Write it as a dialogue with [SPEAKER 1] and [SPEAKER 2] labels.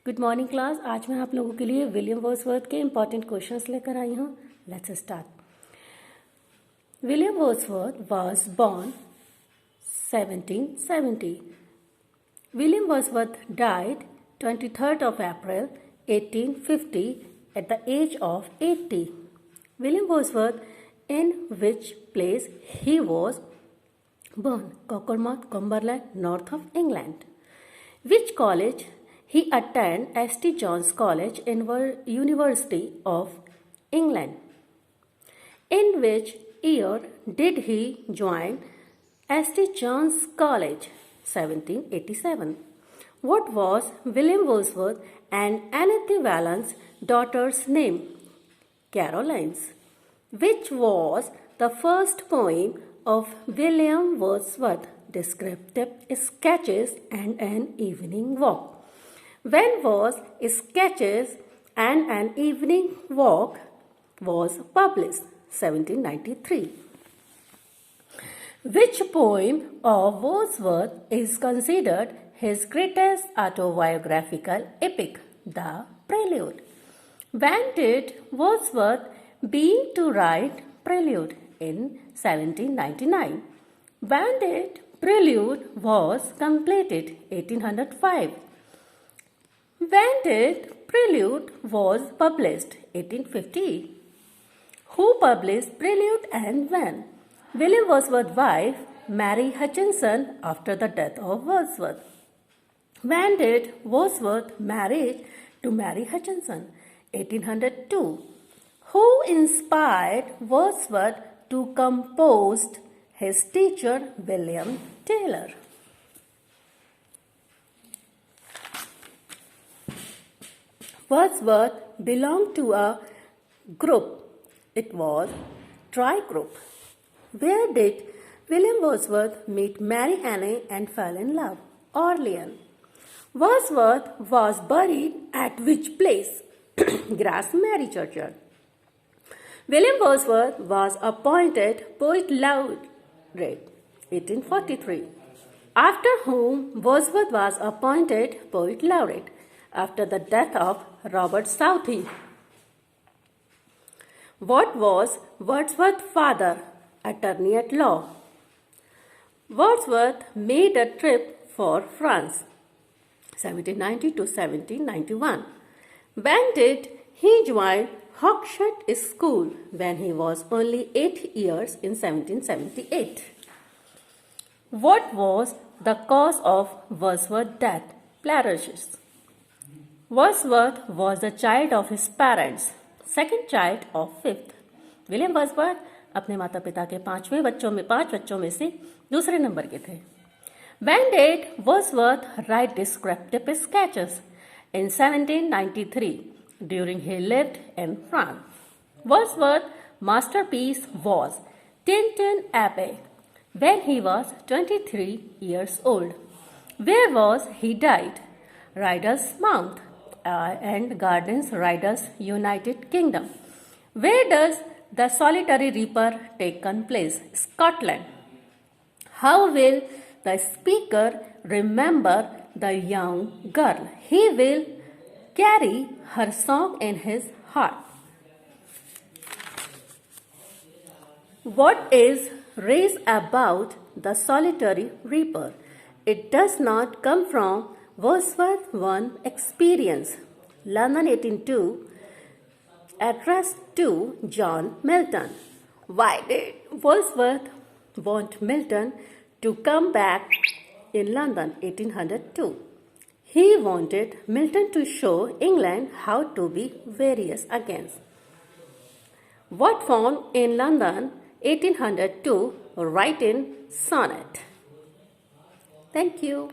[SPEAKER 1] Good morning class. आज मैं आप लोगों के लिए विलियम वर्ड्सवर्थ के इंपॉर्टेंट क्वेश्चंस लेकर आई हूँ। Let's start. William Wordsworth was born 1770. William Wordsworth died 23rd of April 1850 at the age of 80. William Wordsworth, in which place he was born? Cockermouth, Cumberland, north of England. Which college he attended? St. John's College, University of England. In which year did he join St. John's College? 1787. What was William Wordsworth and Anethony Valence' daughter's name? Carolines. Which was the first poem of William Wordsworth? Descriptive Sketches and an Evening Walk. When was Sketches and an Evening Walk was published? 1793. Which poem of Wordsworth is considered his greatest autobiographical epic? The Prelude. When did Wordsworth begin to write Prelude? In 1799. When did Prelude was completed? 1805. When did Prelude was published? 1850. Who published Prelude and when? William Wordsworth's wife, Mary Hutchinson, after the death of Wordsworth. When did Wordsworth marry to Mary Hutchinson? 1802. Who inspired Wordsworth to compose? His teacher, William Taylor. Wordsworth belonged to a group. It was Tri Group. Where did William Wordsworth meet Mary Anne and fell in love? Orleans. Wordsworth was buried at which place? Grasmere Churchyard. William Wordsworth was appointed Poet Laureate 1843. After whom Wordsworth was appointed Poet Laureate? After the death of Robert Southey. What was Wordsworth's father? Attorney at law. Wordsworth made a trip for France 1790 to 1791. When did he join Hawkshead School? When he was only 8 years in 1778. What was the cause of Wordsworth's death? Paralysis. Wordsworth was the child of his parents, second child of fifth. William Wordsworth अपने माता पिता के पांच बच्चों में से दूसरे number के थे. When did Wordsworth write descriptive sketches? In 1793, during he lived in France. Wordsworth's masterpiece was Tintern Abbey, when he was 23 years old. Where was he died? Riders Mount and Gardens, Riders, United Kingdom. Where does the Solitary Reaper take place? Scotland. How will the speaker remember the young girl? He will carry her song in his heart. What is race about the Solitary Reaper? It does not come from Wordsworth's own experience. London 1802. Addressed to John Milton. Why did Wordsworth want Milton to come back in London 1802? He wanted Milton to show England how to be various against. What found in London 1802? Writing sonnet. Thank you.